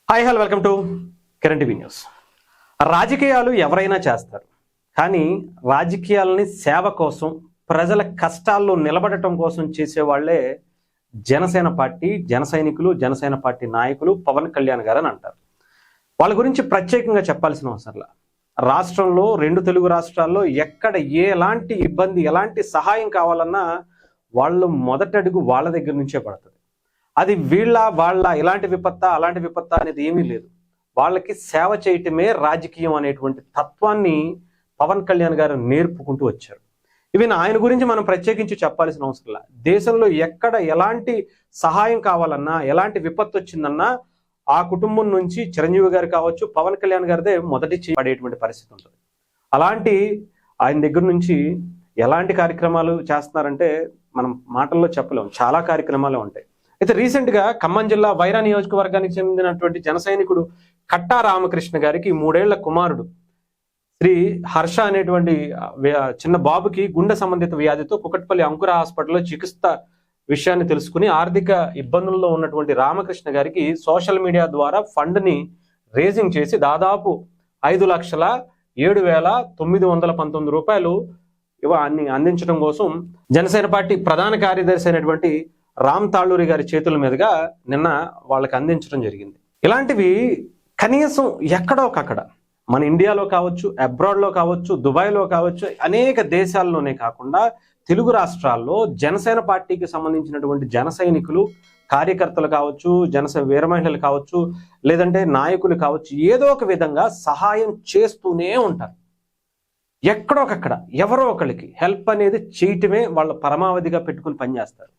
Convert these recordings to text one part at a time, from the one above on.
Hi hello welcome to Kiran TV news. రాజకీయాలు ఎవరైనా చేస్తారు, కానీ రాజకీయాలని సేవ కోసం, ప్రజల కష్టాల్లో నిలబడటం కోసం చేసేవాళ్లే జనసేన పార్టీ, జన సైనికులు, జనసేన పార్టీ నాయకులు, పవన్ కళ్యాణ్ గారు అని అంటారు. వాళ్ళ గురించి ప్రత్యేకంగా చెప్పాల్సిన అవసరంలా. రాష్ట్రంలో, రెండు తెలుగు రాష్ట్రాల్లో ఎక్కడ ఎలాంటి ఇబ్బంది, ఎలాంటి సహాయం కావాలన్నా వాళ్ళు మొదటడుగు వాళ్ళ దగ్గర నుంచే పడుతుంది. అది వాళ్ళ ఇలాంటి విపత్త, అలాంటి విపత్త అనేది ఏమీ లేదు. వాళ్ళకి సేవ చేయటమే రాజకీయం అనేటువంటి తత్వాన్ని పవన్ కళ్యాణ్ గారు నేర్పుకుంటూ వచ్చారు. ఈవెన్ ఆయన గురించి మనం ప్రత్యేకించి చెప్పాల్సిన అవసరం లేదు. దేశంలో ఎక్కడ ఎలాంటి సహాయం కావాలన్నా, ఎలాంటి విపత్తు వచ్చిందన్నా ఆ కుటుంబం నుంచి చిరంజీవి గారు కావచ్చు, పవన్ కళ్యాణ్ గారిదే మొదటి పడేటువంటి పరిస్థితి ఉంటుంది. అలాంటి ఆయన దగ్గర నుంచి ఎలాంటి కార్యక్రమాలు చేస్తున్నారంటే మనం మాటల్లో చెప్పలేము. చాలా కార్యక్రమాలు ఉంటాయి. అయితే రీసెంట్గా ఖమ్మం జిల్లా వైరా నియోజకవర్గానికి చెందినటువంటి జన సైనికుడు కట్టా రామకృష్ణ గారికి 3 ఏళ్ల కుమారుడు శ్రీ హర్ష అనేటువంటి చిన్న బాబుకి గుండె సంబంధిత వ్యాధితో కుకట్పల్లి అంకుర హాస్పిటల్లో చికిత్స విషయాన్ని తెలుసుకుని ఆర్థిక ఇబ్బందుల్లో ఉన్నటువంటి రామకృష్ణ గారికి సోషల్ మీడియా ద్వారా ఫండ్ని రేజింగ్ చేసి దాదాపు 5,07,919 రూపాయలు అందించడం కోసం జనసేన పార్టీ ప్రధాన కార్యదర్శి అయినటువంటి రామ్ తాళ్ళూరి గారి చేతుల మీదుగా నిన్న వాళ్ళకి అందించడం జరిగింది. ఇలాంటివి కనీసం ఎక్కడో ఒకక్కడ మన ఇండియాలో కావచ్చు, అబ్రాడ్లో కావచ్చు, దుబాయ్లో కావచ్చు, అనేక దేశాల్లోనే కాకుండా తెలుగు రాష్ట్రాల్లో జనసేన పార్టీకి సంబంధించినటువంటి జన సైనికులు, కార్యకర్తలు కావచ్చు, వీర మహిళలు కావచ్చు, లేదంటే నాయకులు కావచ్చు, ఏదో ఒక విధంగా సహాయం చేస్తూనే ఉంటారు. ఎక్కడొకక్కడ ఎవరో ఒకరికి హెల్ప్ అనేది చేయటమే వాళ్ళ పరమావధిగా పెట్టుకుని పనిచేస్తారు.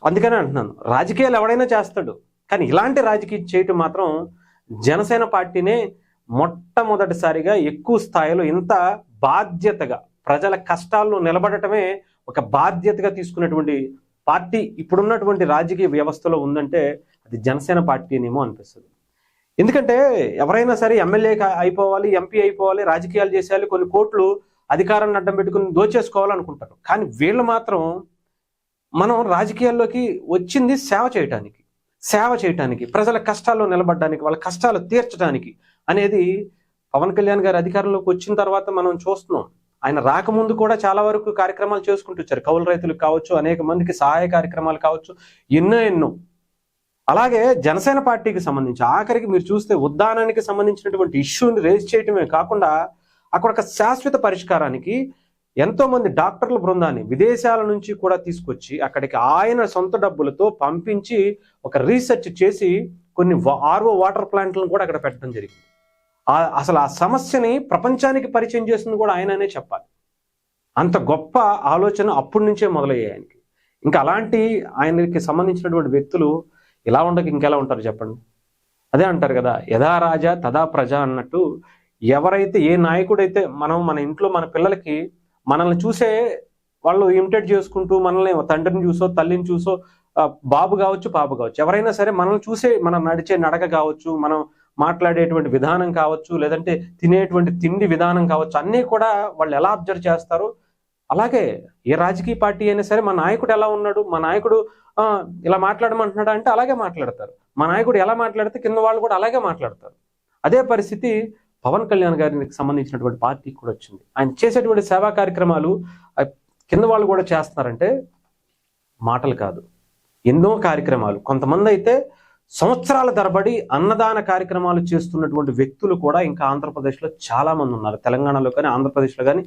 అందుకనే అంటున్నాను, రాజకీయాలు ఎవడైనా చేస్తాడు, కానీ ఇలాంటి రాజకీయం చేయటం మాత్రం జనసేన పార్టీనే మొట్టమొదటిసారిగా ఎక్కువ స్థాయిలో ఇంత బాధ్యతగా ప్రజల కష్టాల్లో నిలబడటమే ఒక బాధ్యతగా తీసుకున్నటువంటి పార్టీ ఇప్పుడున్నటువంటి రాజకీయ వ్యవస్థలో ఉందంటే అది జనసేన పార్టీ అనేమో అనిపిస్తుంది. ఎందుకంటే ఎవరైనా సరే ఎమ్మెల్యే అయిపోవాలి, ఎంపీ అయిపోవాలి, రాజకీయాలు చేసేయాలి, కొన్ని కోట్లు అధికారాన్ని అడ్డం పెట్టుకుని దోచేసుకోవాలనుకుంటారు. కానీ వీళ్ళు మాత్రం మనం రాజకీయాల్లోకి వచ్చింది సేవ చేయటానికి, ప్రజల కష్టాల్లో నిలబడడానికి, వాళ్ళ కష్టాలు తీర్చడానికి అనేది పవన్ కళ్యాణ్ గారు అధికారంలోకి వచ్చిన తర్వాత మనం చూస్తున్నాం. ఆయన రాకముందు కూడా చాలా వరకు కార్యక్రమాలు చేసుకుంటూ వచ్చారు. కౌలు రైతులకు కావచ్చు, అనేక మందికి సహాయ కార్యక్రమాలు కావచ్చు, ఎన్నో. అలాగే జనసేన పార్టీకి సంబంధించి ఆఖరికి మీరు చూస్తే ఉద్దానానికి సంబంధించినటువంటి ఇష్యూని రేజ్ చేయటమే కాకుండా అక్కడ ఒక శాశ్వత పరిష్కారానికి ఎంతో మంది డాక్టర్ల బృందాన్ని విదేశాల నుంచి కూడా తీసుకొచ్చి అక్కడికి ఆయన సొంత డబ్బులతో పంపించి ఒక రీసెర్చ్ చేసి కొన్ని ఆర్ఓ వాటర్ ప్లాంట్లను కూడా అక్కడ పెట్టడం జరిగింది. అసలు ఆ సమస్యని ప్రపంచానికి పరిచయం చేసింది కూడా ఆయననే చెప్పాలి. అంత గొప్ప ఆలోచన అప్పటి నుంచే మొదలయ్యాయి ఆయనకి. ఇంకా అలాంటి ఆయనకి సంబంధించినటువంటి వ్యక్తులు ఇలా ఉండక ఇంకెలా ఉంటారు చెప్పండి. అదే అంటారు కదా, యథా రాజా తదా ప్రజ అన్నట్టు ఎవరైతే ఏ నాయకుడైతే మన ఇంట్లో మన పిల్లలకి మనల్ని చూసే వాళ్ళు ఇమిటేట్ చేసుకుంటూ మనల్ని తండ్రిని చూసో, తల్లిని చూసో, బాబు కావచ్చు, పాప కావచ్చు, ఎవరైనా సరే మనల్ని చూసే మనం నడిచే నడక కావచ్చు, మనం మాట్లాడేటువంటి విధానం కావచ్చు, లేదంటే తినేటువంటి తిండి విధానం కావచ్చు, అన్నీ కూడా వాళ్ళు ఎలా అబ్జర్వ్ చేస్తారు. అలాగే ఏ రాజకీయ పార్టీ అయినా సరే మా నాయకుడు ఎలా ఉన్నాడు, మా నాయకుడు ఇలా మాట్లాడమంటున్నాడు అంటే అలాగే మాట్లాడతారు. మా నాయకుడు ఎలా మాట్లాడితే కింద వాళ్ళు కూడా అలాగే మాట్లాడతారు. అదే పరిస్థితి పవన్ కళ్యాణ్ గారికి సంబంధించినటువంటి పార్టీకి కూడా వచ్చింది. ఆయన చేసేటువంటి సేవా కార్యక్రమాలు కింద వాళ్ళు కూడా చేస్తున్నారంటే మాటలు కాదు, ఎన్నో కార్యక్రమాలు. కొంతమంది అయితే సంవత్సరాల తరబడి అన్నదాన కార్యక్రమాలు చేస్తున్నటువంటి వ్యక్తులు కూడా ఇంకా ఆంధ్రప్రదేశ్లో చాలా మంది ఉన్నారు. తెలంగాణలో కానీ, ఆంధ్రప్రదేశ్లో కానీ,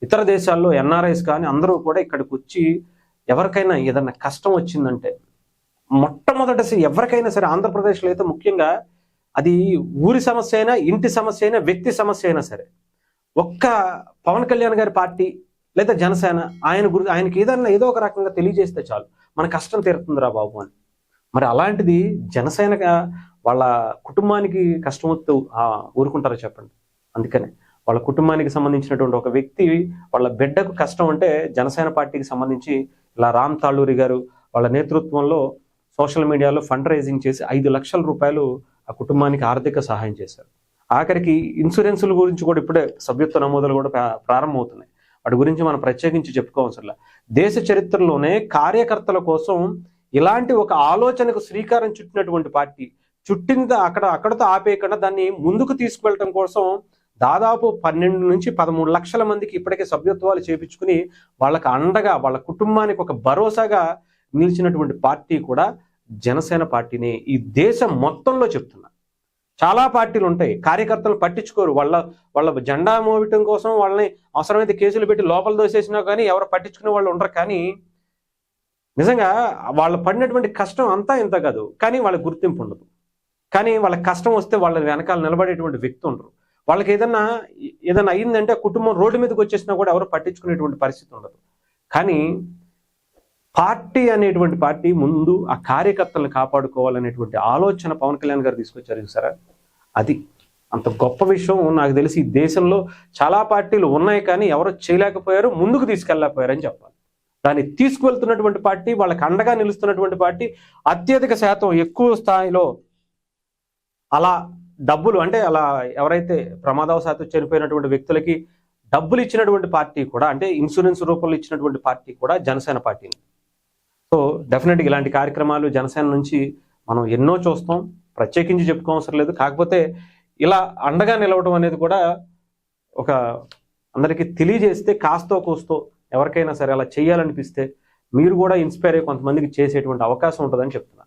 ఇతర దేశాల్లో ఎన్ఆర్ఐస్ కానీ అందరూ కూడా ఇక్కడికి వచ్చి ఎవరికైనా ఏదన్నా కష్టం వచ్చిందంటే మొట్టమొదటి ఎవరికైనా సరే ఆంధ్రప్రదేశ్లో అయితే ముఖ్యంగా అది ఊరి సమస్య అయినా, ఇంటి సమస్య అయినా, వ్యక్తి సమస్య అయినా సరే ఒక్క పవన్ కళ్యాణ్ గారి పార్టీ లేదా జనసేన ఆయనకి ఏదో ఒక రకంగా తెలియజేస్తే చాలు, మన కష్టం తీరుతుందిరా బాబు అని. మరి అలాంటిది జనసేన వాళ్ళ కుటుంబానికి కష్టం వస్తూ ఊరుకుంటారో చెప్పండి. అందుకనే వాళ్ళ కుటుంబానికి సంబంధించినటువంటి ఒక వ్యక్తి వాళ్ళ బిడ్డకు కష్టం అంటే జనసేన పార్టీకి సంబంధించి ఇలా రామ్ తాళ్ళూరి గారు వాళ్ళ నేతృత్వంలో సోషల్ మీడియాలో ఫండ్ రైజింగ్ చేసి 5 లక్షల రూపాయలు ఆ కుటుంబానికి ఆర్థిక సహాయం చేశారు. ఆఖరికి ఇన్సూరెన్సుల గురించి కూడా ఇప్పుడే సభ్యత్వ నమోదులు కూడా ప్రారంభమవుతున్నాయి. వాటి గురించి మనం ప్రత్యేకించి చెప్పుకోవసరం. దేశ చరిత్రలోనే కార్యకర్తల కోసం ఇలాంటి ఒక ఆలోచనకు శ్రీకారం చుట్టినటువంటి పార్టీ చుట్టింది అక్కడతో ఆపేయకుండా దాన్ని ముందుకు తీసుకువెళ్ళటం కోసం దాదాపు 12 నుంచి 13 లక్షల మందికి ఇప్పటికే సభ్యత్వాలు చేపించుకుని వాళ్ళకి అండగా, వాళ్ళ కుటుంబానికి ఒక భరోసాగా నిలిచినటువంటి పార్టీ కూడా జనసేన పార్టీనే. ఈ దేశం మొత్తంలో చెప్తున్నా. చాలా పార్టీలు ఉంటాయి, కార్యకర్తలు పట్టించుకోరు. వాళ్ళ జెండా మోయటం కోసం వాళ్ళని అవసరమైతే కేసులు పెట్టి లోపల దోసేసినా కానీ ఎవరు పట్టించుకునే వాళ్ళు ఉండరు. కానీ నిజంగా వాళ్ళు పడినటువంటి కష్టం అంతా ఇంత కాదు, కానీ వాళ్ళకి గుర్తింపు ఉండదు. కానీ వాళ్ళకి కష్టం వస్తే వాళ్ళ వెనకాల నిలబడేటువంటి వ్యక్తి ఉండరు. వాళ్ళకి ఏదన్నా అయ్యిందంటే కుటుంబం రోడ్డు మీదకి వచ్చేసినా కూడా ఎవరు పట్టించుకునేటువంటి పరిస్థితి ఉండదు. కానీ పార్టీ అనేటువంటి పార్టీ ముందు ఆ కార్యకర్తలను కాపాడుకోవాలనేటువంటి ఆలోచన పవన్ కళ్యాణ్ గారు తీసుకొచ్చారు చూసారా, అది అంత గొప్ప విషయం. నాకు తెలిసి ఈ దేశంలో చాలా పార్టీలు ఉన్నాయి, కానీ ఎవరో చేయలేకపోయారు, ముందుకు తీసుకెళ్ళలేకపోయారని చెప్పాలి. దాన్ని తీసుకువెళ్తున్నటువంటి పార్టీ, వాళ్ళకి అండగా నిలుస్తున్నటువంటి పార్టీ, అత్యధిక శాతం ఎక్కువ స్థాయిలో అలా డబ్బులు అంటే అలా ఎవరైతే ప్రమాదవశాత్తు చనిపోయినటువంటి వ్యక్తులకి డబ్బులు ఇచ్చినటువంటి పార్టీ కూడా, అంటే ఇన్సూరెన్స్ రూపంలో ఇచ్చినటువంటి పార్టీ కూడా జనసేన పార్టీని. సో డెఫినెట్గా ఇలాంటి కార్యక్రమాలు జనసేన నుంచి మనం ఎన్నో చూస్తాం, ప్రత్యేకించి చెప్పుకోవసరం లేదు. కాకపోతే ఇలా అండగా నిలవడం అనేది కూడా ఒక అందరికీ తెలియజేస్తే కాస్తో కూస్తో ఎవరికైనా సరే అలా చేయాలనిపిస్తే మీరు కూడా ఇన్స్పైర్ అయ్యి కొంతమందికి చేసేటువంటి అవకాశం ఉంటుందని చెప్తున్నారు.